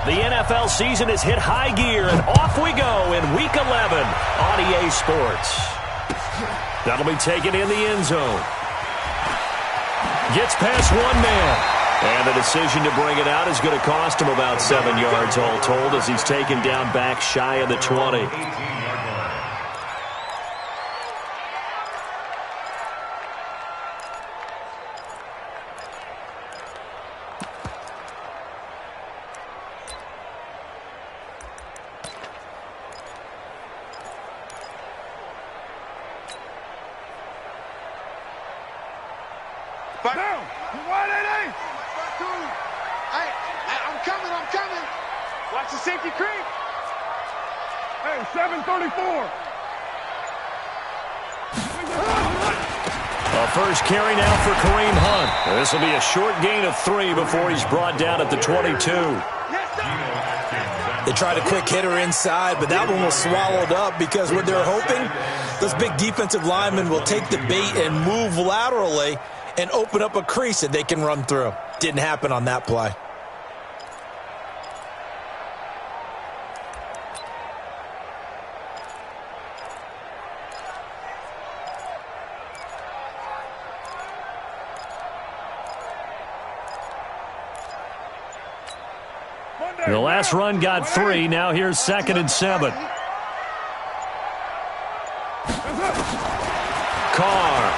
The NFL season has hit high gear, and off we go in Week 11 on EA Sports. That'll be taken in the end zone. Gets past one man. And the decision to bring it out is going to cost him about 7 yards all told as he's taken down back shy of the 20. Down. 180. I'm coming. Watch the safety creep. Hey, 734. A first carry now for Kareem Hunt. This will be a short gain of 3 before he's brought down at the 22. They tried a quick hitter inside, but that one was swallowed up because what they're hoping, those big defensive linemen will take the bait and move laterally and open up a crease that they can run through. Didn't happen on that play. The last run got 3. Now here's 2nd and 7. Carr.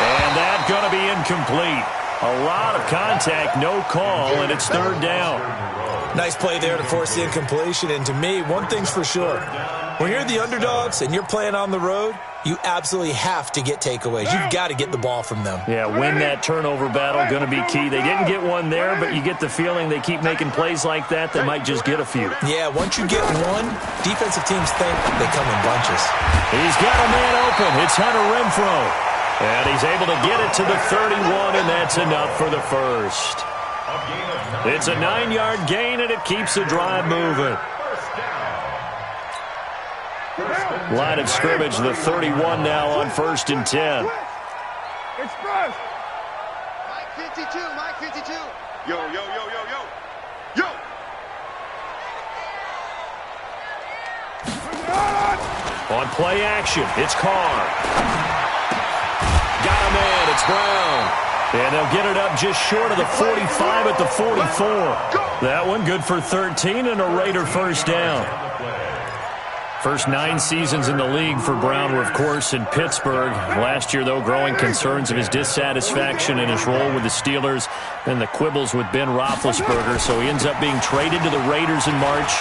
And that's going to be incomplete. A lot of contact, no call, and it's 3rd down. Nice play there to force the incompletion. And to me, one thing's for sure. When you're the underdogs and you're playing on the road, you absolutely have to get takeaways. You've got to get the ball from them. Yeah, win that turnover battle, going to be key. They didn't get one there, but you get the feeling they keep making plays like that, they might just get a few. Yeah, once you get one, defensive teams think they come in bunches. He's got a man open. It's Hunter Renfrow. And he's able to get it to the 31, and that's enough for the first. It's a 9-yard gain, and it keeps the drive moving. Line of scrimmage, the 31 now on 1st and 10. Express. Mike 52. Yo. Yo. On play action, it's Carr. Got a man, it's Brown. And they'll get it up just short of the 45 at the 44. That one good for 13 and a Raider first down. First 9 seasons in the league for Brown were, of course, in Pittsburgh. Last year, though, growing concerns of his dissatisfaction in his role with the Steelers and the quibbles with Ben Roethlisberger. So he ends up being traded to the Raiders in March.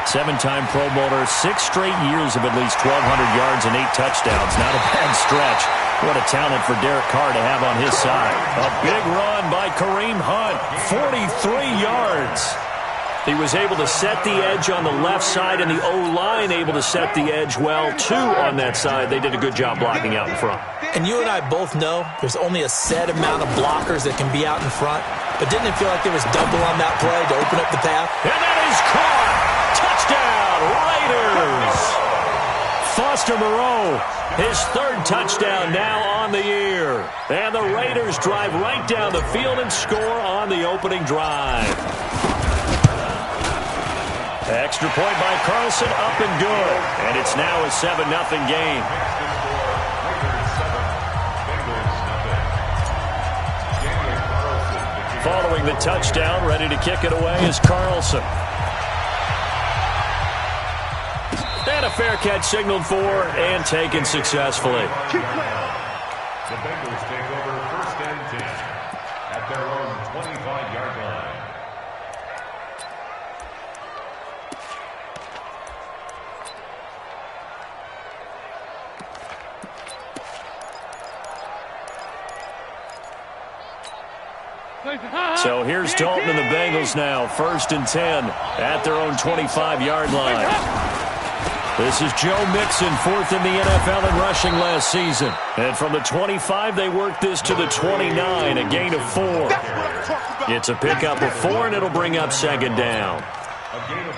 7-time Pro Bowler, 6 straight years of at least 1,200 yards and 8 touchdowns. Not a bad stretch. What a talent for Derek Carr to have on his side. A big run by Kareem Hunt, 43 yards. He was able to set the edge on the left side, and the O-line able to set the edge well, too, on that side. They did a good job blocking out in front. And you and I both know there's only a set amount of blockers that can be out in front. But didn't it feel like there was double on that play to open up the path? And that is caught! Touchdown, Raiders! Foster Moreau, his 3rd touchdown now on the year. And the Raiders drive right down the field and score on the opening drive. Extra point by Carlson, up and good. And it's now a 7-0 game. Following the touchdown, ready to kick it away is Carlson. And a fair catch signaled for and taken successfully. The Bengals take over 1st and 10 at their own 25-yard line. So here's Dalton and the Bengals now, 1st and 10 at their own 25-yard line. This is Joe Mixon, 4th in the NFL in rushing last season. And from the 25, they work this to the 29, a gain of 4. It's a pickup of 4, and it'll bring up 2nd down.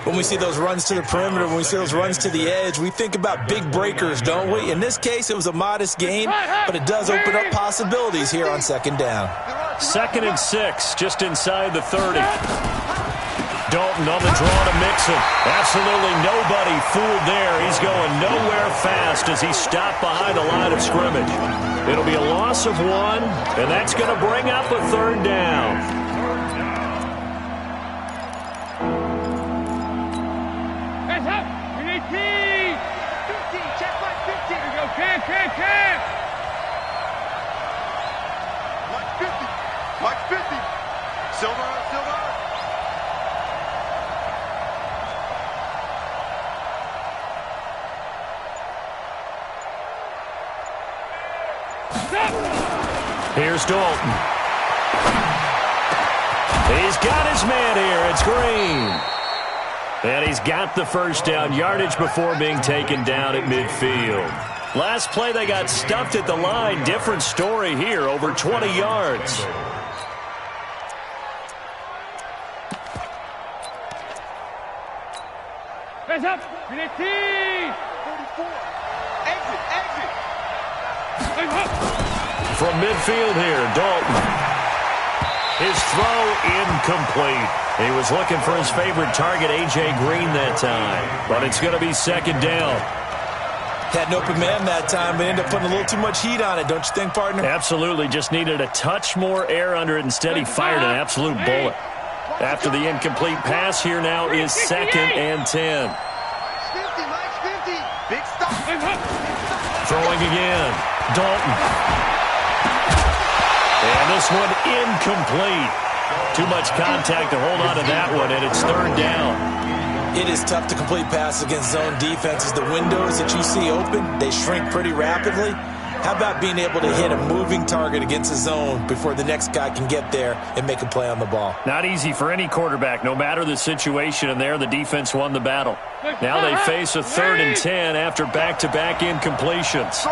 When we see those runs to the perimeter, when we see those runs to the edge, we think about big breakers, don't we? In this case, it was a modest gain, but it does open up possibilities here on 2nd down. 2nd and 6, just inside the 30. Dalton on the draw to Mixon. Absolutely nobody fooled there. He's going nowhere fast as he's stopped behind the line of scrimmage. It'll be a loss of 1, and that's going to bring up a 3rd down. Hands up. We need T. 15. Check my 15. Here we go. Cam. Mike 50. Mike 50. Silver. Here's Dalton. He's got his man here. It's Green. And he's got the 1st down, yardage before being taken down at midfield. Last play, they got stuffed at the line. Different story here, over 20 yards. Hands up. We need T. 44. Exit. Hands up. From midfield here, Dalton. His throw incomplete. He was looking for his favorite target, A.J. Green, that time. But it's going to be 2nd down. Had an open man that time, but ended up putting a little too much heat on it, don't you think, partner? Absolutely. Just needed a touch more air under it. Instead, he fired an absolute bullet. After the incomplete pass, here now is 2nd and 10. Mike's 50. Big stop. Throwing again. Dalton. And this one incomplete. Too much contact to hold on to that one, and it's 3rd down. It is tough to complete passes against zone defenses. The windows that you see open, they shrink pretty rapidly. How about being able to hit a moving target against a zone before the next guy can get there and make a play on the ball? Not easy for any quarterback, no matter the situation, and there the defense won the battle. Now they face a 3rd and 10 after back-to-back incompletions.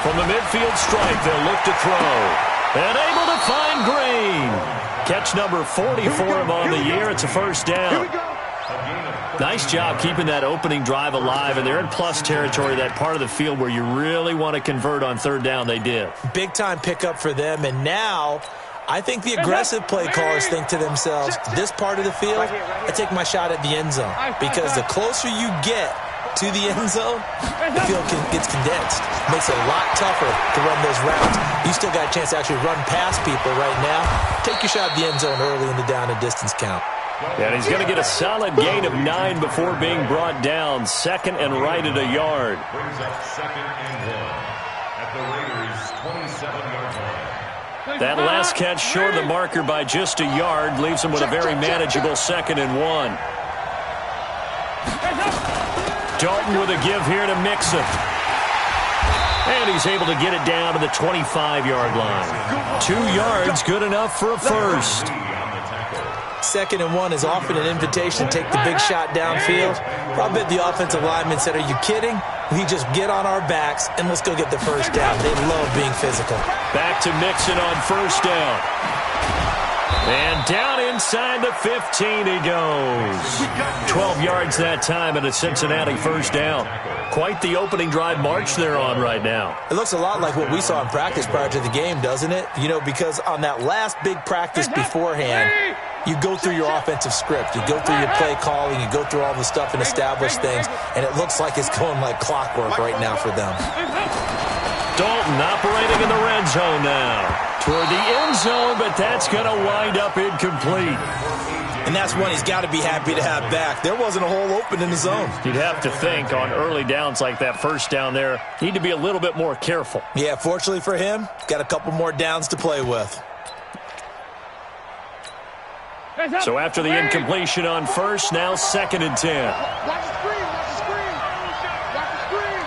From the midfield stripe, they'll look to throw. And able to find Green. Catch number 40 for him on the year. It's a 1st down. Nice job keeping that opening drive alive, and they're in plus territory, that part of the field where you really want to convert on 3rd down. They did. Big-time pickup for them, and now I think the aggressive play callers think to themselves, this part of the field, I take my shot at the end zone, because the closer you get to the end zone, the field gets condensed. Makes it a lot tougher to run those routes. You still got a chance to actually run past people right now. Take your shot at the end zone early in the down and distance count. And he's going to get a solid gain of 9 before being brought down. 2nd and right at a yard. Brings up 2nd and 1 at the Raiders' 27-yard line. That last catch short of the marker by just a yard leaves him with a very manageable 2nd and 1. Dalton with a give here to Mixon. And he's able to get it down to the 25-yard line. 2 yards, good enough for a 1st. 2nd and 1 is often an invitation to take the big shot downfield. I bet the offensive lineman said, are you kidding? We just get on our backs and let's go get the 1st down. They love being physical. Back to Mixon on 1st down. And down inside the 15 he goes. 12 yards that time and a Cincinnati 1st down. Quite the opening drive march they're on right now. It looks a lot like what we saw in practice prior to the game, doesn't it? You know, because on that last big practice beforehand, you go through your offensive script. You go through your play calling. You go through all the stuff and establish things. And it looks like it's going like clockwork right now for them. Dalton operating in the red zone now. Toward the end zone, but that's going to wind up incomplete. And that's one he's got to be happy to have back. There wasn't a hole open in the zone. You'd have to think on early downs like that 1st down there, need to be a little bit more careful. Yeah, fortunately for him, got a couple more downs to play with. So after the incompletion on 1st, now 2nd and 10. Watch the screen, watch the screen. Watch the screen.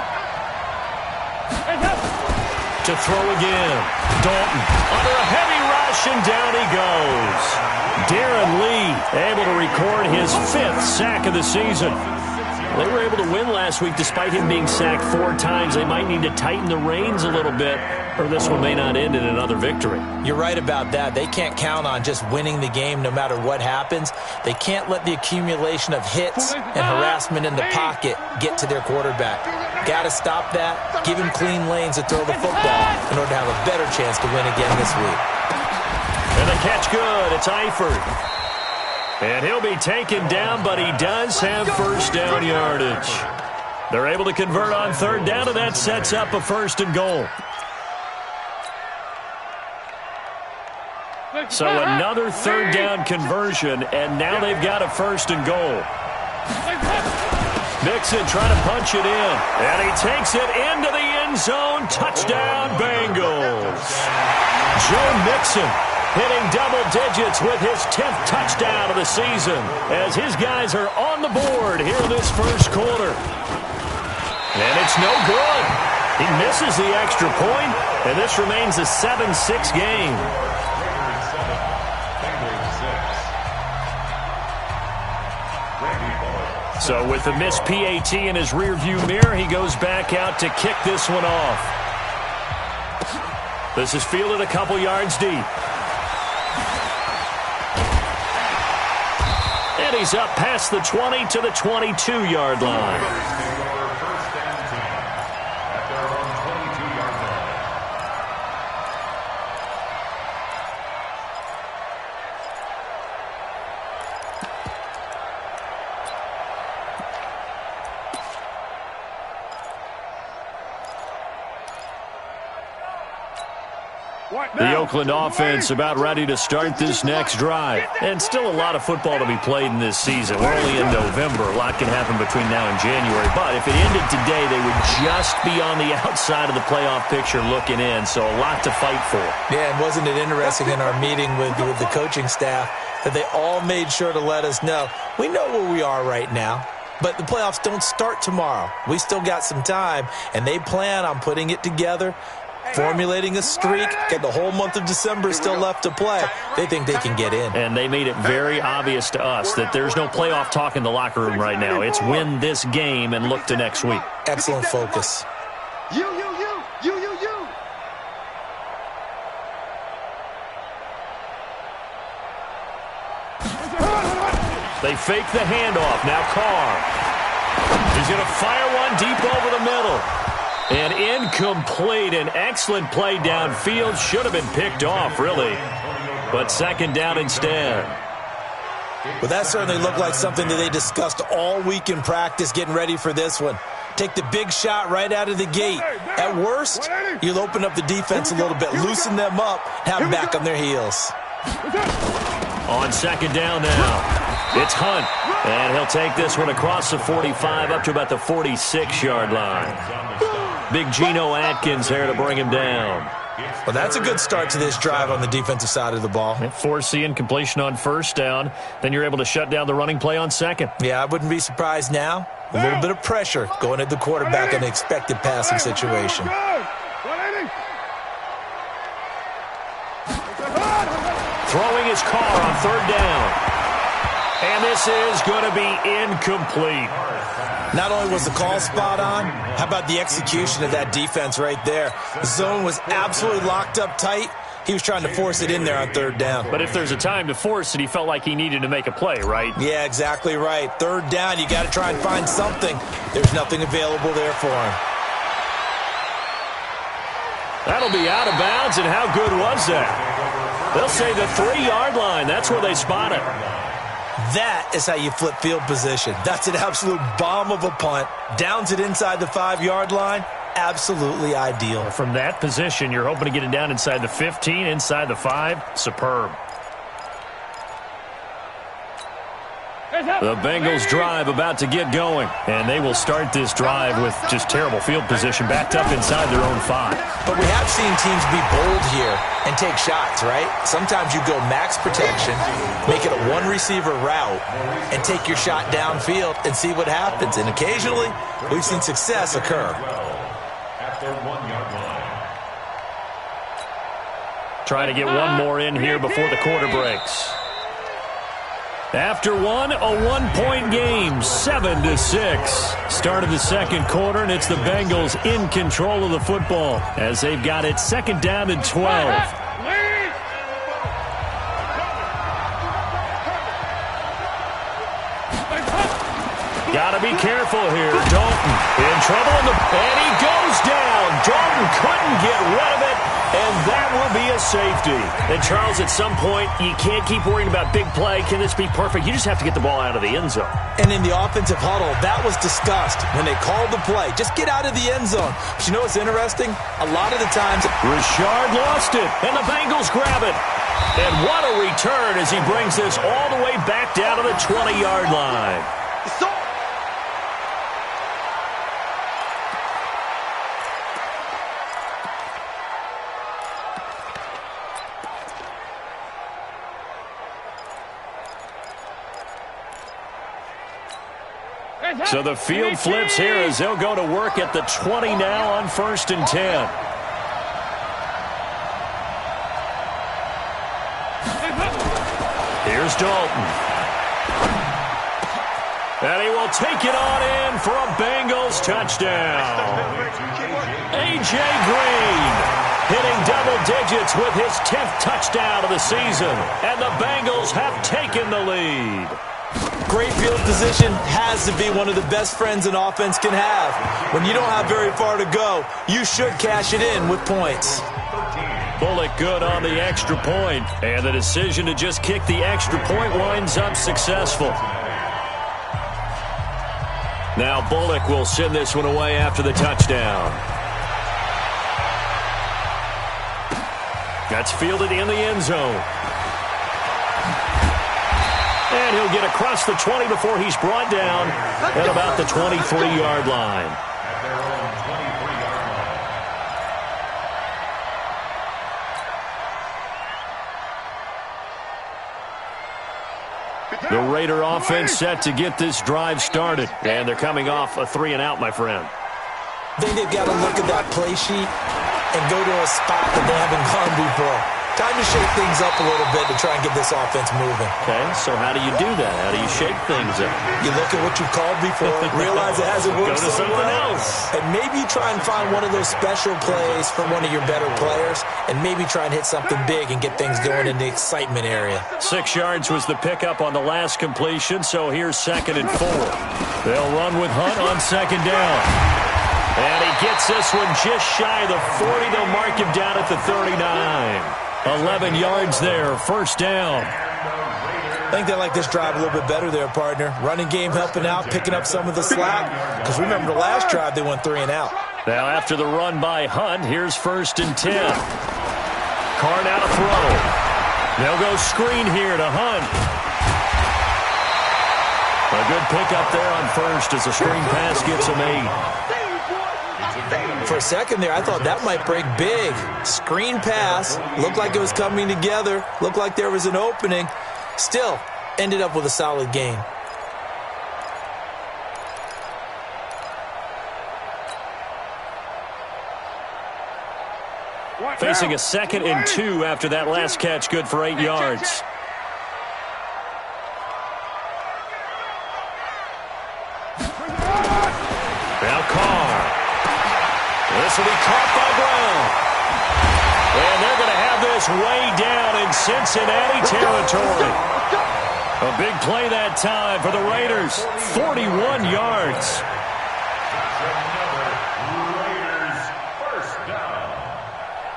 To throw again. Dalton under a heavy rush, and down he goes. Darren Lee able to record his 5th sack of the season. They were able to win last week despite him being sacked 4 times. They might need to tighten the reins a little bit, or this one may not end in another victory. You're right about that. They can't count on just winning the game no matter what happens. They can't let the accumulation of hits and harassment in the pocket get to their quarterback. Got to stop that, give him clean lanes to throw the football in order to have a better chance to win again this week. And the catch good. It's Eifert. And he'll be taken down, but he does have first down yardage. They're able to convert on third down, and that sets up a first and goal. So another third down conversion, and now they've got a first and goal. Mixon trying to punch it in, and he takes it into the end zone. Touchdown, Bengals. Joe Mixon hitting double digits with his 10th touchdown of the season as his guys are on the board here in this first quarter. And it's no good. He misses the extra point, and this remains a 7-6 game. So with the missed PAT in his rearview mirror, he goes back out to kick this one off. This is fielded a couple yards deep. And he's up past the 20 to the 22-yard line. The Oakland offense about ready to start this next drive. And still a lot of football to be played in this season. We're only in November. A lot can happen between now and January. But if it ended today, they would just be on the outside of the playoff picture looking in. So a lot to fight for. Yeah, and wasn't it interesting in our meeting with the coaching staff that they all made sure to let us know, we know where we are right now. But the playoffs don't start tomorrow. We still got some time, and they plan on putting it together, formulating a streak, get the whole month of December still left to play. They think they can get in. And they made it very obvious to us that there's no playoff talk in the locker room right now. It's win this game and look to next week. Excellent focus. You. They fake the handoff. Now Carr. He's going to fire one deep over the middle. And incomplete. An excellent play downfield. Should have been picked off, really. But second down instead. Well, that certainly looked like something that they discussed all week in practice getting ready for this one. Take the big shot right out of the gate. At worst, you'll open up the defense a little bit, loosen them up, have them back on their heels. On second down now. It's Hunt, and he'll take this one across the 45 up to about the 46-yard line. Big Geno Atkins there to bring him down. Well, that's a good start to this drive on the defensive side of the ball. Force the incompletion on first down. Then you're able to shut down the running play on second. Yeah, I wouldn't be surprised now. A little bit of pressure going at the quarterback in an expected passing situation. Throwing his car on third down. And this is going to be incomplete. Not only was the call spot on, how about the execution of that defense right there? The zone was absolutely locked up tight. He was trying to force it in there on third down. But if there's a time to force it, he felt like he needed to make a play, right? Yeah, exactly right. Third down, you got to try and find something. There's nothing available there for him. That'll be out of bounds, and how good was that? They'll say the 3-yard line. That's where they spot it. That is how you flip field position. That's an absolute bomb of a punt. Downs it inside the 5-yard line. Absolutely ideal. From that position, you're hoping to get it down inside the 15, inside the 5. Superb. The Bengals drive about to get going, and they will start this drive with just terrible field position, backed up inside their own 5. But we have seen teams be bold here and take shots, right? Sometimes you go max protection, make it a one-receiver route, and take your shot downfield and see what happens. And occasionally, we've seen success occur. Trying to get one more in here before the quarter breaks. After one, a 1-point game, 7-6. Start of the second quarter, and it's the Bengals in control of the football as they've got it second down and 12. Got to be careful here. Dalton in trouble, and he goes down. Dalton couldn't get rid of it, and that will be a safety. And, Charles, at some point, you can't keep worrying about big play. Can this be perfect? You just have to get the ball out of the end zone. And in the offensive huddle, that was discussed when they called the play. Just get out of the end zone. But you know what's interesting? A lot of the times, Richard lost it, and the Bengals grab it. And what a return as he brings this all the way back down to the 20-yard line. So the field flips here as they'll go to work at the 20 now on 1st and 10. Here's Dalton. And he will take it on in for a Bengals touchdown. A.J. Green hitting double digits with his 10th touchdown of the season. And the Bengals have taken the lead. great field position has to be one of the best friends an offense can have. When you don't have very far to go, you should cash it in with points. Bullock good on the extra point, and the decision to just kick the extra point winds up successful. Now Bullock will send this one away after the touchdown. That's fielded in the end zone. And he'll get across the 20 before he's brought down at about the 23-yard line. At their own 23-yard line. The Raider offense set to get this drive started. And they're coming off a 3-and-out, my friend. I think they've got to look at that play sheet and go to a spot that they haven't gone before. Time to shake things up a little bit to try and get this offense moving. Okay, so how do you do that? How do you shake things up? You look at what you've called before, realize it hasn't worked Go to so something well, else. and maybe try and find one of those special plays from one of your better players, and maybe try and hit something big and get things going in the excitement area. 6 yards was the pickup on the last completion, so here's 2nd and 4. They'll run with Hunt on 2nd down. And he gets this one just shy of the 40. They'll mark him down at the 39. 11 yards there, 1st down. I think they like this drive a little bit better there, partner. Running game helping out, picking up some of the slack. Because remember the last drive, they went 3-and-out. Now after the run by Hunt, here's 1st and 10. Carr now to throw. They'll go screen here to Hunt. A good pickup there on 1st as the screen pass gets him 8. For a second there, I thought that might break big. Screen pass, looked like it was coming together, looked like there was an opening. Still, ended up with a solid gain. Facing a 2nd and 2 after that last catch, good for 8 yards. Now Carr. This will be caught by Brown. And they're going to have this way down in Cincinnati territory. A big play that time for the Raiders. 41 yards. Raiders first down.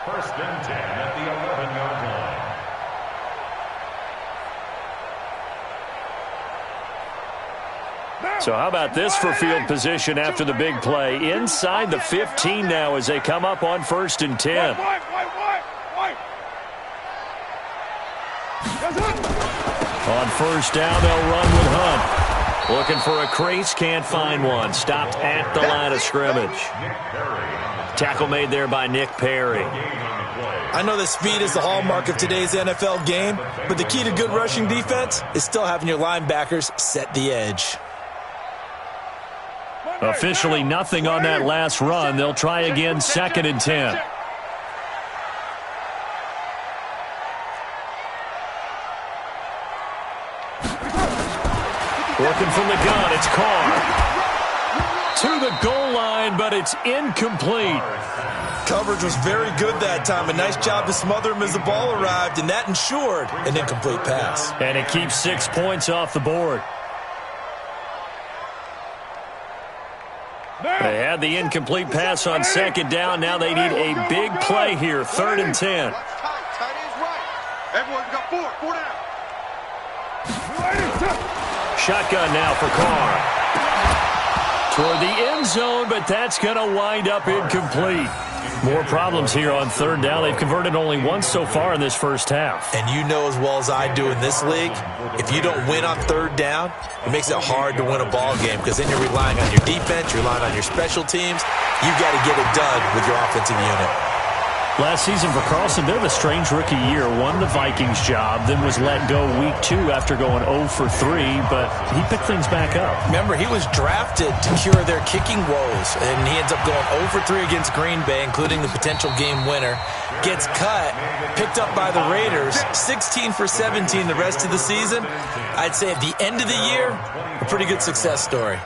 1st and 10 at the 11-yard line. So how about this for field position after the big play? Inside the 15 now as they come up on 1st and 10. On 1st down, they'll run with Hunt. Looking for a crease, can't find one. Stopped at the line of scrimmage. Tackle made there by Nick Perry. I know that speed is the hallmark of today's NFL game, but the key to good rushing defense is still having your linebackers set the edge. Officially nothing on that last run. They'll try again 2nd and 10. Working from the gun, it's Carr. To the goal line, but it's incomplete. Coverage was very good that time. A nice job to smother him as the ball arrived, and that ensured an incomplete pass. And it keeps 6 points off the board. had the incomplete pass on second down. Now they need a big play here, 3rd and 10. Everyone's got four down. Shotgun now for Carr. Toward the end zone, but that's going to wind up incomplete. More problems here on 3rd down. They've converted only once so far in this first half. And you know as well as I do in this league, if you don't win on 3rd down, it makes it hard to win a ball game because then you're relying on your defense, you're relying on your special teams. You've got to get it done with your offensive unit. Last season for Carlson, bit of a strange rookie year. Won the Vikings job, then was let go week 2 after going 0 for 3, but he picked things back up. Remember, he was drafted to cure their kicking woes, and he ends up going 0 for 3 against Green Bay, including the potential game winner. Gets cut, picked up by the Raiders, 16 for 17 the rest of the season. I'd say at the end of the year, a pretty good success story.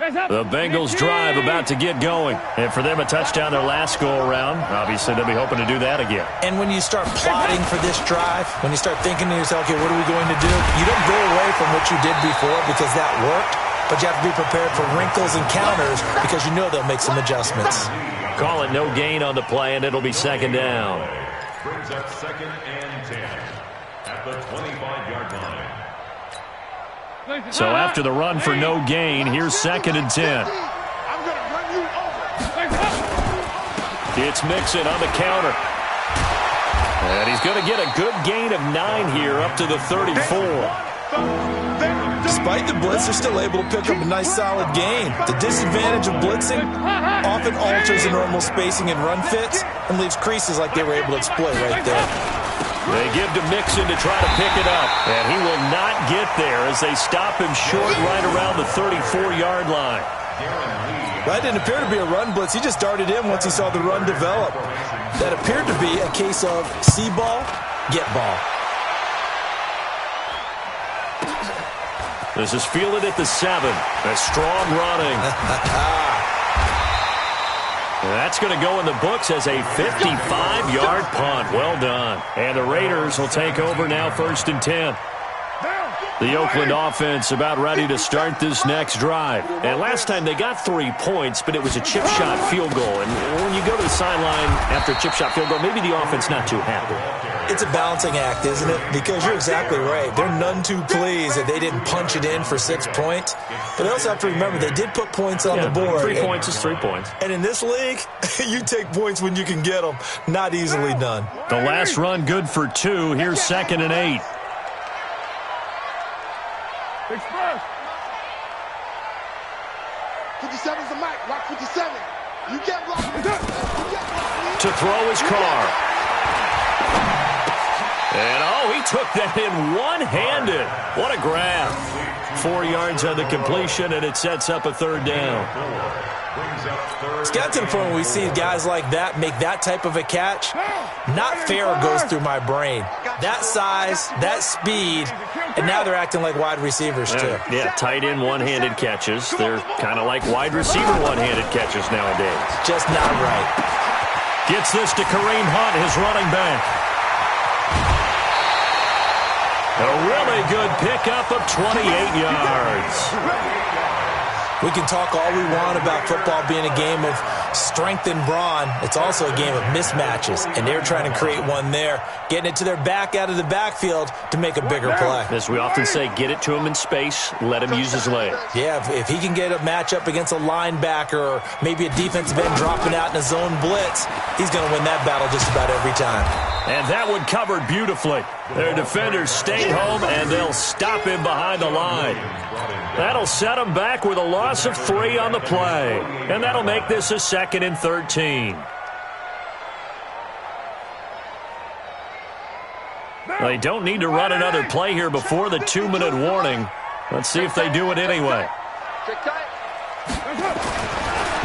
The Bengals drive about to get going. And for them, a touchdown their last go-around. Obviously, they'll be hoping to do that again. And when you start plotting for this drive, when you start thinking to yourself, okay, what are we going to do? You don't go away from what you did before because that worked, but you have to be prepared for wrinkles and counters because you know they'll make some adjustments. Call it no gain on the play, and it'll be 2nd down. Brings up 2nd and 10 at the 25-yard line. So after the run for no gain, here's 2nd and 10. I'm going to run you over. It's Mixon on the counter. And he's going to get a good gain of 9 here up to the 34. Despite the blitz, they're still able to pick up a nice solid gain. The disadvantage of blitzing often alters the normal spacing and run fits and leaves creases like they were able to exploit right there. They give to Mixon to try to pick it up, and he will not get there as they stop him short right around the 34-yard line. That didn't appear to be a run blitz. He just darted in once he saw the run develop. That appeared to be a case of see ball, get ball. This is fielded at the 7. A strong running. That's going to go in the books as a 55-yard punt. Well done. And the Raiders will take over now, 1st and 10. The Oakland offense about ready to start this next drive. And last time they got 3 points, but it was a chip shot field goal. And when you go to the sideline after a chip shot field goal, maybe the offense not too happy. It's a balancing act, isn't it? Because you're exactly right. They're none too pleased that they didn't punch it in for 6 points. But they also have to remember they did put points on the board. 3 points is 3 points. And in this league, you take points when you can get them. Not easily done. The last run good for 2. Here's 2nd and 8. Express. 57's the mic. Rock 57. You get blocked. To throw his Carr. And, he took that in one-handed. What a grab. 4 yards on the completion, and it sets up a 3rd down. It's got to the point where we see guys like that make that type of a catch. Not fair goes through my brain. That size, that speed, and now they're acting like wide receivers too. Yeah, tight end one-handed catches. They're kind of like wide receiver one-handed catches nowadays. Just not right. Gets this to Kareem Hunt, his running back. A really good pickup of 28 yards. We can talk all we want about football being a game of strength and brawn. It's also a game of mismatches, and they're trying to create one there, getting it to their back out of the backfield to make a bigger play. As we often say, get it to him in space, let him use his legs. Yeah, if he can get a matchup against a linebacker or maybe a defensive end dropping out in a zone blitz, he's going to win that battle just about every time. And that one covered beautifully. Their defenders stayed home, and they'll stop him behind the line. That'll set him back with a loss of 3 on the play. And that'll make this a 2nd and 13. They don't need to run another play here before the 2-minute warning. Let's see if they do it anyway.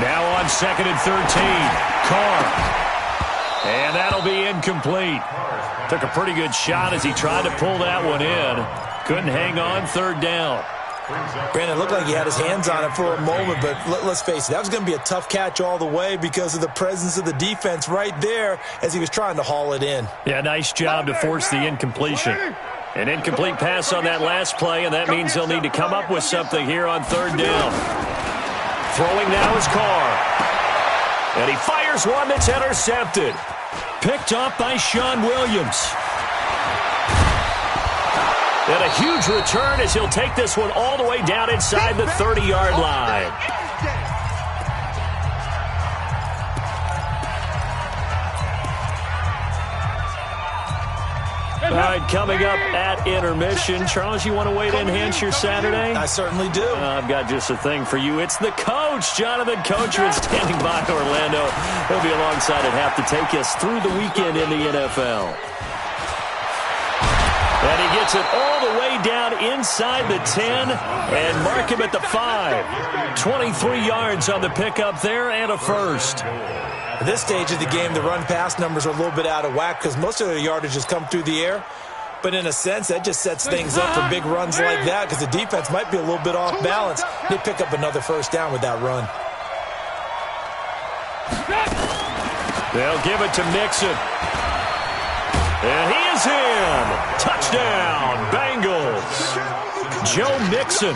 Now on 2nd and 13. Carr. And that'll be incomplete. Took a pretty good shot as he tried to pull that one in. Couldn't hang on, 3rd down. Brandon, it looked like he had his hands on it for a moment, but let's face it, that was going to be a tough catch all the way because of the presence of the defense right there as he was trying to haul it in. Yeah, nice job to force the incompletion. An incomplete pass on that last play, and that means they'll need to come up with something here on third down. Throwing now is Carr. And he fires one that's intercepted. Picked off by Sean Williams. And a huge return as he'll take this one all the way down inside the 30-yard line. All right, coming up at intermission. Charles, you want to wait to enhance your Saturday? I certainly do. I've got just a thing for you. It's the coach, Jonathan Coachman, standing by Orlando. He'll be alongside at half to take us through the weekend in the NFL. And he gets it all the way down inside the 10 and mark him at the 5. 23 yards on the pickup there and a first. At this stage of the game, the run-pass numbers are a little bit out of whack because most of their yardage has come through the air. But in a sense, that just sets things up for big runs like that because the defense might be a little bit off balance. They pick up another first down with that run. They'll give it to Mixon. And he is in. Touchdown, Bengals. Joe Mixon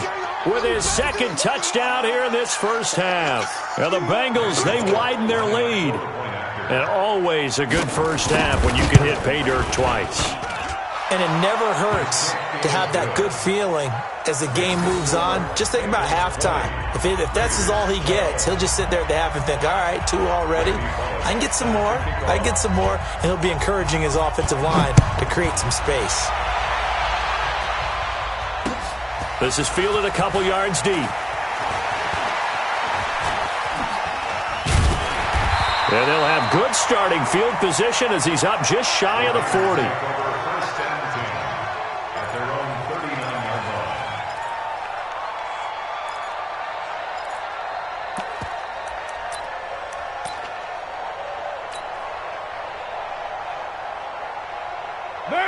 with his second touchdown here in this first half. Now the Bengals, they widen their lead. And always a good first half when you can hit pay dirt twice. And it never hurts to have that good feeling as the game moves on. Just think about halftime. If that's all he gets, he'll just sit there at the half and think, all right, 2 already. I can get some more. I can get some more. And he'll be encouraging his offensive line to create some space. This is fielded a couple yards deep. And they'll have good starting field position as he's up just shy of the 40.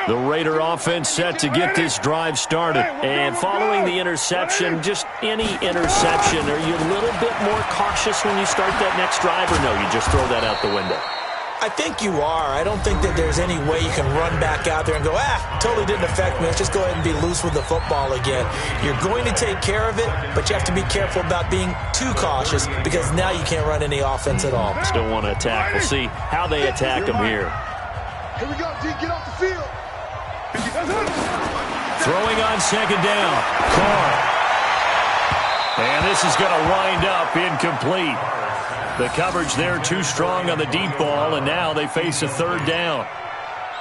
The Raider offense set to get this drive started. And following the interception, just any interception, are you a little bit more cautious when you start that next drive, or no, you just throw that out the window? I think you are. I don't think that there's any way you can run back out there and go, totally didn't affect me. Let's just go ahead and be loose with the football again. You're going to take care of it, but you have to be careful about being too cautious because now you can't run any offense at all. Still want to attack. We'll see how they attack him here. Here we go, D. Get off the field. Throwing on second down. Carr. And this is going to wind up incomplete. The coverage there too strong on the deep ball, and now they face a third down.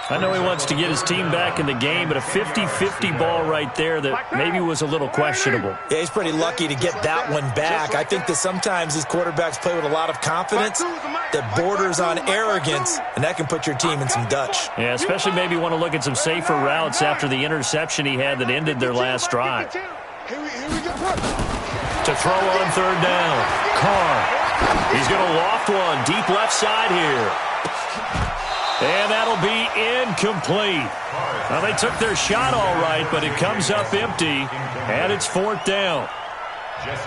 I know he wants to get his team back in the game, but a 50-50 ball right there that maybe was a little questionable. Yeah, he's pretty lucky to get that one back. I think that sometimes these quarterbacks play with a lot of confidence that borders on arrogance, and that can put your team in some Dutch. Yeah, especially maybe want to look at some safer routes after the interception he had that ended their last drive. To throw on third down, Carr. He's going to loft one deep left side here. And that'll be incomplete. Now, they took their shot all right, but it comes up empty, and it's fourth down.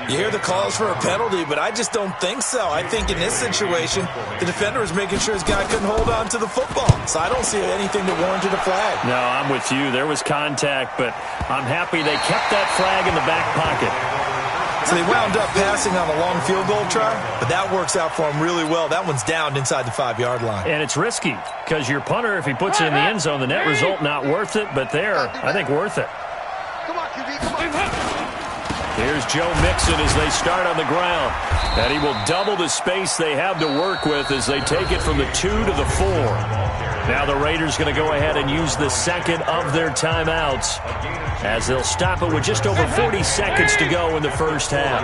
You hear the calls for a penalty, but I just don't think so. I think in this situation, the defender is making sure his guy couldn't hold on to the football. So I don't see anything that warranted a flag. No, I'm with you. There was contact, but I'm happy they kept that flag in the back pocket. So they wound up passing on a long field goal try, but that works out for them really well. That one's down inside the 5-yard line. And it's risky because your punter, if he puts it in the end zone, the net result not worth it, but there, I think worth it. Come on, QB, come on. Here's Joe Mixon as they start on the ground. And he will double the space they have to work with as they take it from the 2 to the 4. Now the Raiders going to go ahead and use the second of their timeouts as they'll stop it with just over 40 seconds to go in the first half.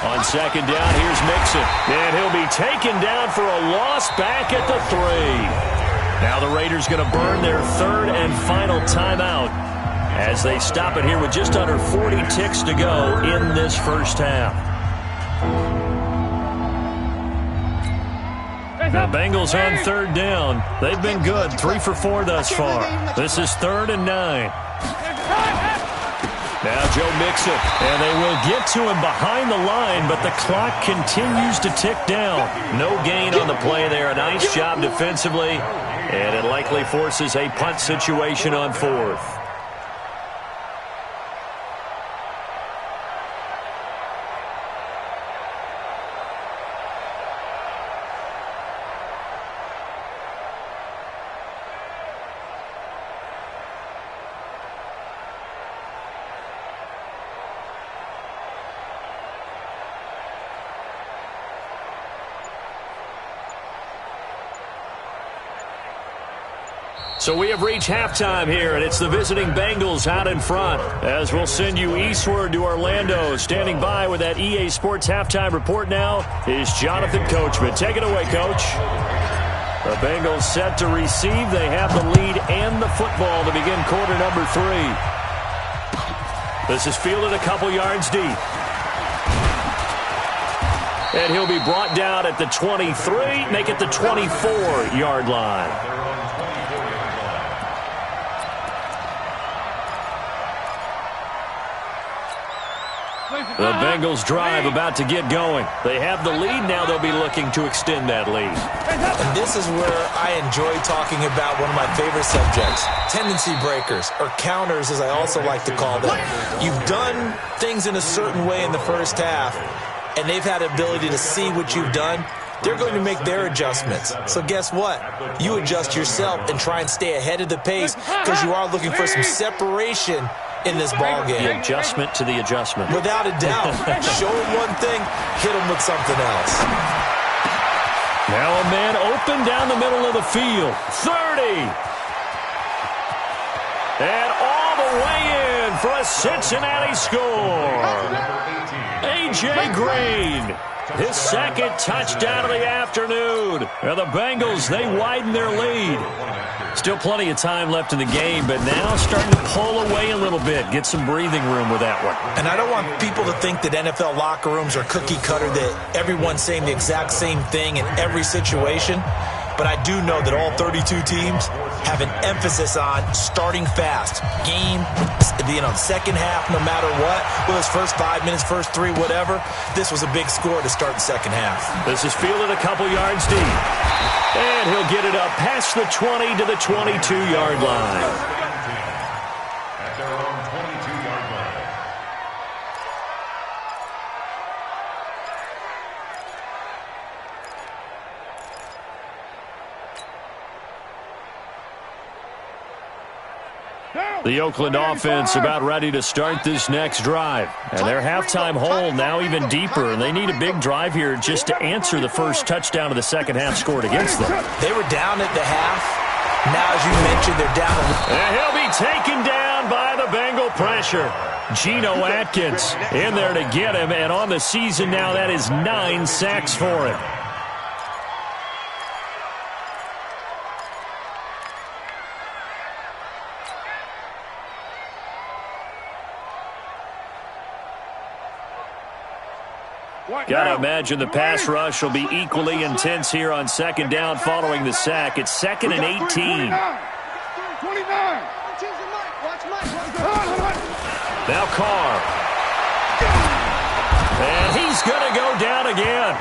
On second down, here's Mixon. And he'll be taken down for a loss back at the 3. Now the Raiders going to burn their third and final timeout as they stop it here with just under 40 ticks to go in this first half. The Bengals on third down. They've been good, 3 for 4 thus far. This is 3rd and 9. Now Joe Mixon, and they will get to him behind the line, but the clock continues to tick down. No gain on the play there. A nice job defensively, and it likely forces a punt situation on 4th. So we have reached halftime here, and it's the visiting Bengals out in front. As we'll send you eastward to Orlando. Standing by with that EA Sports halftime report now is Jonathan Coachman. Take it away, Coach. The Bengals set to receive. They have the lead and the football to begin quarter number 3. This is fielded a couple yards deep. And he'll be brought down at the 23, make it the 24-yard line. The Bengals drive about to get going. They have the lead. Now they'll be looking to extend that lead. And this is where I enjoy talking about one of my favorite subjects, tendency breakers, or counters as I also like to call them. You've done things in a certain way in the first half, and they've had the ability to see what you've done. They're going to make their adjustments. So guess what? You adjust yourself and try and stay ahead of the pace because you are looking for some separation in this ball game. The adjustment to the adjustment. Without a doubt. Show them one thing, hit them with something else. Now a man open down the middle of the field. 30. And all the way in for a Cincinnati score. A.J. Green. His second touchdown of the afternoon. Now the Bengals, they widen their lead. Still plenty of time left in the game, but now starting to pull away a little bit. Get some breathing room with that one. And I don't want people to think that NFL locker rooms are cookie cutter, that everyone's saying the exact same thing in every situation. But I do know that all 32 teams have an emphasis on starting fast. Game, second half, no matter what. Whether it's first 5 minutes, first 3, whatever. This was a big score to start the second half. This is fielded a couple yards deep. And he'll get it up past the 20 to the 22-yard line. At their own 22-yard line. The Oakland offense about ready to start this next drive. And their halftime hole now even deeper, and they need a big drive here just to answer the first touchdown of the second half scored against them. They were down at the half. Now, as you mentioned, they're down. And he'll be taken down by the Bengal pressure. Geno Atkins in there to get him, and on the season now, that is 9 sacks for him. Got to imagine the pass rush will be equally intense here on second down following the sack. It's 2nd and 18. 29. Now Carr. And he's going to go down again.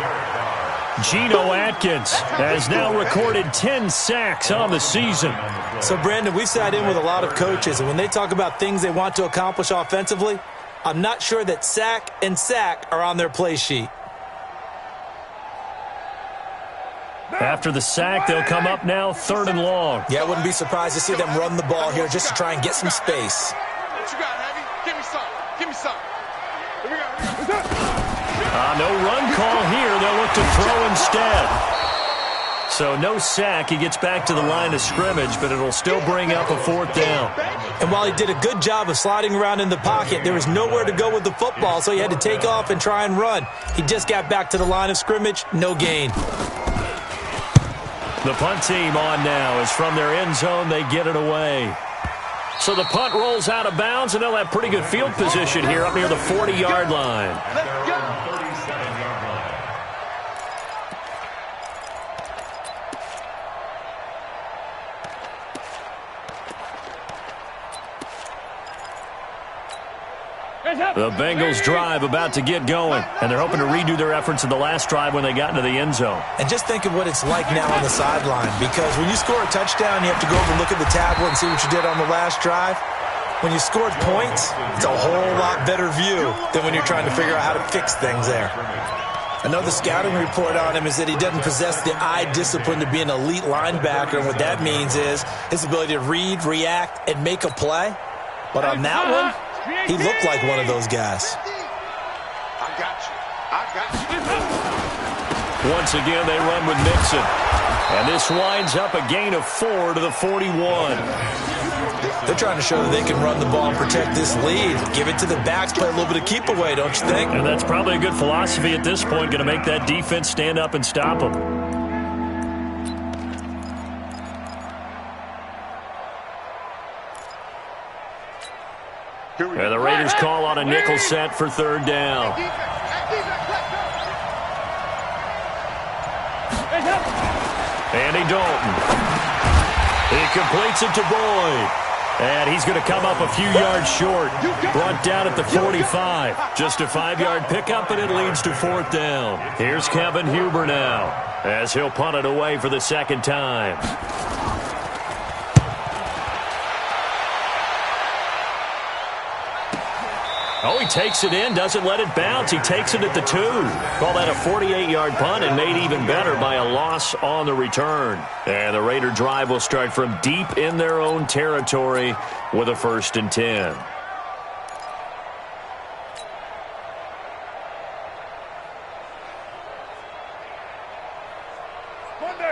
Geno Atkins has now recorded 10 sacks on the season. So, Brandon, we've sat in with a lot of coaches, and when they talk about things they want to accomplish offensively, I'm not sure that sack and sack are on their play sheet. After the sack, they'll come up now 3rd and long. Yeah, I wouldn't be surprised to see them run the ball here just to try and get some space. What you got, Heavy? Give me some. Give me some. Here we go. No run call here. They'll look to throw instead. So no sack. He gets back to the line of scrimmage, but it'll still bring up a 4th down. And while he did a good job of sliding around in the pocket, there was nowhere to go with the football, so he had to take off and try and run. He just got back to the line of scrimmage. No gain. The punt team on now is from their end zone. They get it away. So the punt rolls out of bounds, and they'll have pretty good field position here up near the 40-yard line. Let's go. 37-yard line. The Bengals drive about to get going, and they're hoping to redo their efforts in the last drive when they got into the end zone. And just think of what it's like now on the sideline, because when you score a touchdown, you have to go over and look at the tablet and see what you did on the last drive. When you scored points, it's a whole lot better view than when you're trying to figure out how to fix things there. I know the scouting report on him is that he doesn't possess the eye discipline to be an elite linebacker, and what that means is his ability to read, react, and make a play. But on that one, he looked like one of those guys. I got you. Once again, they run with Mixon. And this winds up a gain of 4 to the 41. They're trying to show that they can run the ball and protect this lead. Give it to the backs, play a little bit of keep away, don't you think? And that's probably a good philosophy at this point, going to make that defense stand up and stop them. And the Raiders call on a nickel set for third down. Andy Dalton. He completes it to Boyd. And he's going to come up a few yards short. Brought down at the 45. Just a 5-yard pickup, and it leads to fourth down. Here's Kevin Huber now, as he'll punt it away for the second time. Oh, he takes it in, doesn't let it bounce. He takes it at the 2. Call that a 48-yard punt, and made even better by a loss on the return. And the Raider drive will start from deep in their own territory with a 1st and 10.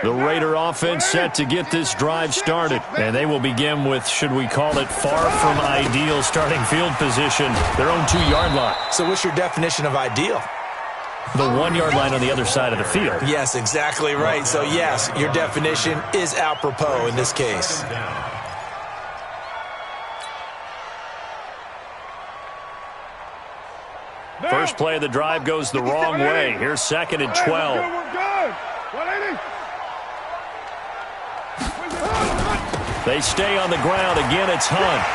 The Raider offense set to get this drive started. And they will begin with, should we call it, far from ideal starting field position, their own 2-yard line. So what's your definition of ideal? The 1-yard line on the other side of the field. Yes, exactly right. So, yes, your definition is apropos in this case. First play of the drive goes the wrong way. Here's 2nd and 12. They stay on the ground. Again, it's Hunt.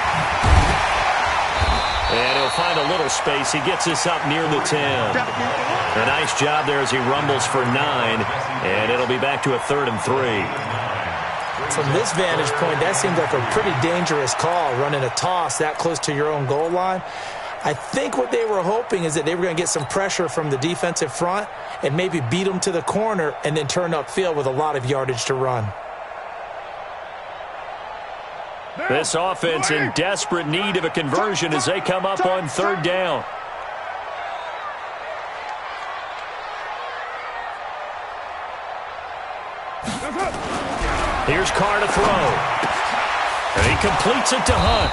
And he'll find a little space. He gets us up near the 10. A nice job there as he rumbles for 9. And it'll be back to a 3rd and 3. From this vantage point, that seems like a pretty dangerous call, running a toss that close to your own goal line. I think what they were hoping is that they were going to get some pressure from the defensive front and maybe beat them to the corner and then turn upfield with a lot of yardage to run. This offense in desperate need of a conversion as they come up on 3rd down. Here's Carr to throw. And he completes it to Hunt.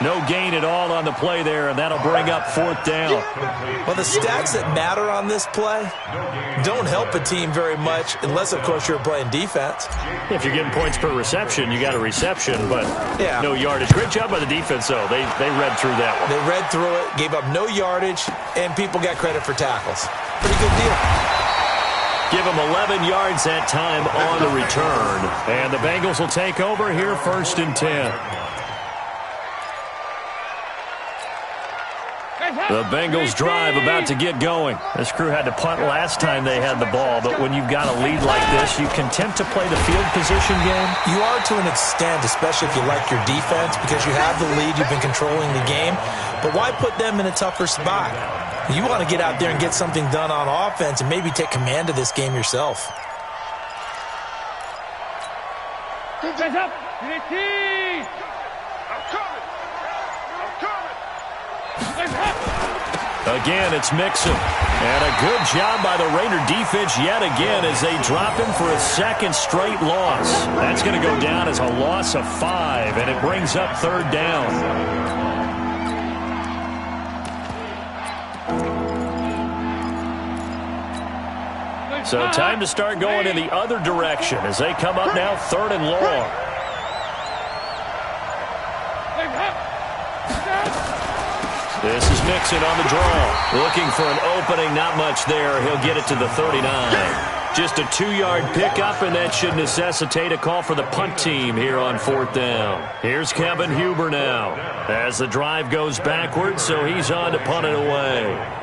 No gain at all on the play there, and that'll bring up 4th down. Well, the stats that matter on this play don't help a team very much unless, of course, you're playing defense. If you're getting points per reception, you got a reception, but yeah, no yardage. Great job by the defense, though. They read through that one. They read through it, gave up no yardage, and people got credit for tackles. Pretty good deal. Give them 11 yards that time on the return. And the Bengals will take over here, 1st and 10. The Bengals drive about to get going. This crew had to punt last time they had the ball, but when you've got a lead like this, you content to play the field position game? You are to an extent, especially if you like your defense, because you have the lead, you've been controlling the game. But why put them in a tougher spot? You want to get out there and get something done on offense and maybe take command of this game yourself. Hands up! I'm coming! Again, it's Mixon. And a good job by the Raider defense yet again as they drop him for a 2nd straight loss. That's going to go down as a loss of 5, and it brings up 3rd down. So time to start going in the other direction as they come up now 3rd and long. This is Mixon on the draw. Looking for an opening, not much there. He'll get it to the 39. Just a 2-yard pickup, and that should necessitate a call for the punt team here on 4th down. Here's Kevin Huber now as the drive goes backwards, so he's on to punt it away.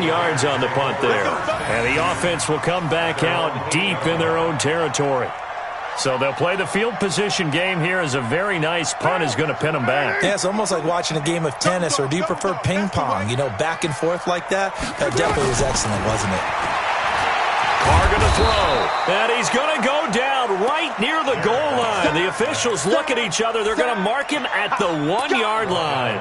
Yards on the punt there. And the offense will come back out deep in their own territory. So they'll play the field position game here as a very nice punt is going to pin them back. Yeah, it's almost like watching a game of tennis, or do you prefer ping pong? You know, back and forth like that? That definitely was excellent, wasn't it? Carr going to throw. And he's going to go down right near the goal line. The officials look at each other. They're going to mark him at the 1-yard line.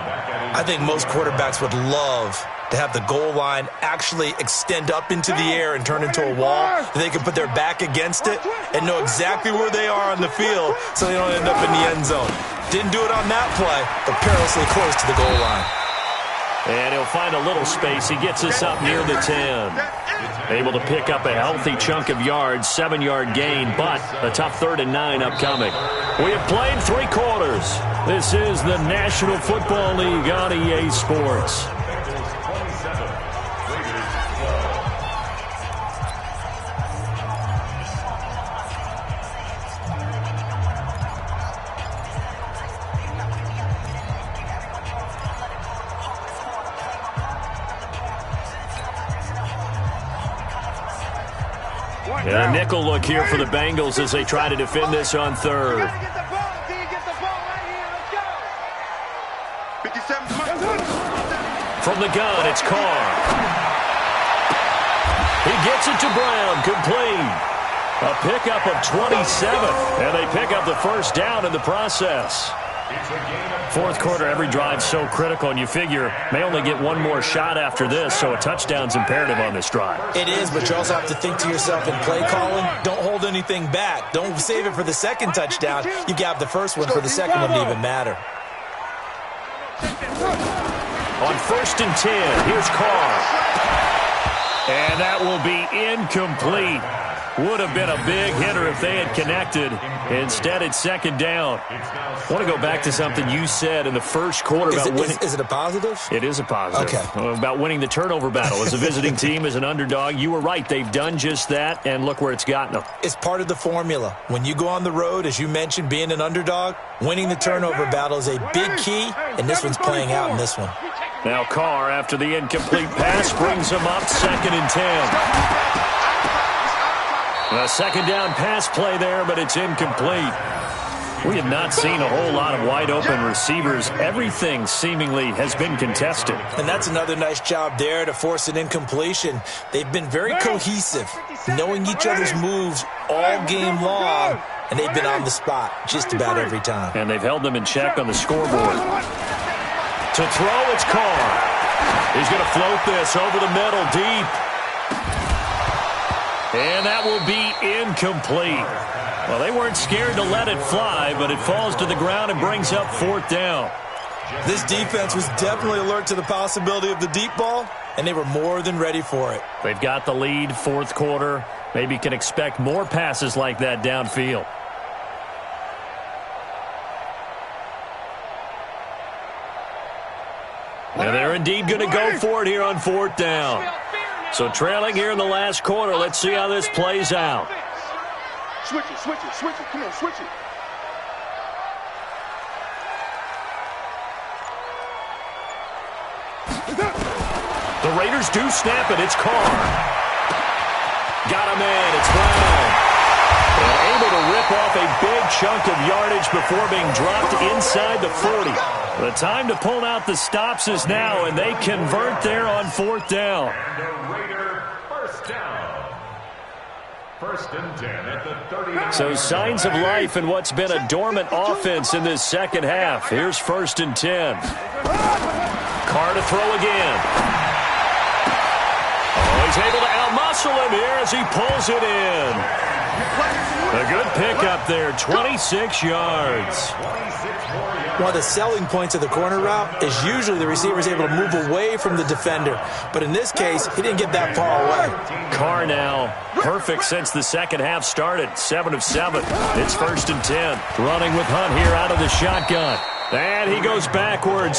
I think most quarterbacks would love to have the goal line actually extend up into the air and turn into a wall. They can put their back against it and know exactly where they are on the field so they don't end up in the end zone. Didn't do it on that play, but perilously close to the goal line. And he'll find a little space. He gets us up near the 10. Able to pick up a healthy chunk of yards, 7-yard gain, but a tough 3rd and 9 upcoming. We have played 3 quarters. This is the National Football League on EA Sports. And a nickel look here for the Bengals as they try to defend this on 3rd. From the gun, it's Carr. He gets it to Brown, complete. A pickup of 27, and they pick up the 1st down in the process. 4th quarter, every drive so critical, and you figure may only get one more shot after this, so a touchdown's imperative on this drive. It is, but you also have to think to yourself in play calling, don't hold anything back. Don't save it for the 2nd touchdown. You got the 1st one for the 2nd one to even matter. On 1st and 10, here's Carr. And that will be incomplete. Would have been a big hitter if they had connected. Instead, it's 2nd down. I want to go back to something you said in the 1st quarter about winning. Is it a positive? It is a positive. Okay. About winning the turnover battle. As a visiting team, as an underdog, you were right. They've done just that, and look where it's gotten them. It's part of the formula. When you go on the road, as you mentioned, being an underdog, winning the turnover battle is a big key, and this one's playing out in this one. Now Carr, after the incomplete pass, brings him up 2nd and 10. A 2nd down pass play there, but it's incomplete. We have not seen a whole lot of wide-open receivers. Everything seemingly has been contested. And that's another nice job there to force an incompletion. They've been very cohesive, knowing each other's moves all game long, and they've been on the spot just about every time. And they've held them in check on the scoreboard. To throw, it's Carr. He's going to float this over the middle deep. And that will be incomplete. Well, they weren't scared to let it fly, but it falls to the ground and brings up 4th down. This defense was definitely alert to the possibility of the deep ball, and they were more than ready for it. They've got the lead, 4th quarter. Maybe can expect more passes like that downfield. And they're indeed going to go for it here on 4th down. So trailing here in the last quarter. Let's see how this plays out. Switch it, switch it, switch it. Come on, switch it. The Raiders do snap it. It's Carr. Got a man. It's Brown. And able to rip off a big chunk of yardage before being dropped inside the 40. The time to pull out the stops is now, and they convert there on 4th down. And the Raider 1st down. 1st and 10 at the 39. So signs of life in what's been a dormant offense in this 2nd half. Here's 1st and 10. Carr to throw again. Oh, he's able to outmuscle him here as he pulls it in. A good pickup there, 26 yards. One of the selling points of the corner route is usually the receiver is able to move away from the defender. But in this case, he didn't get that far away. Carr now, perfect since the second half started. 7 of 7. It's 1st and 10. Running with Hunt here out of the shotgun. And he goes backwards.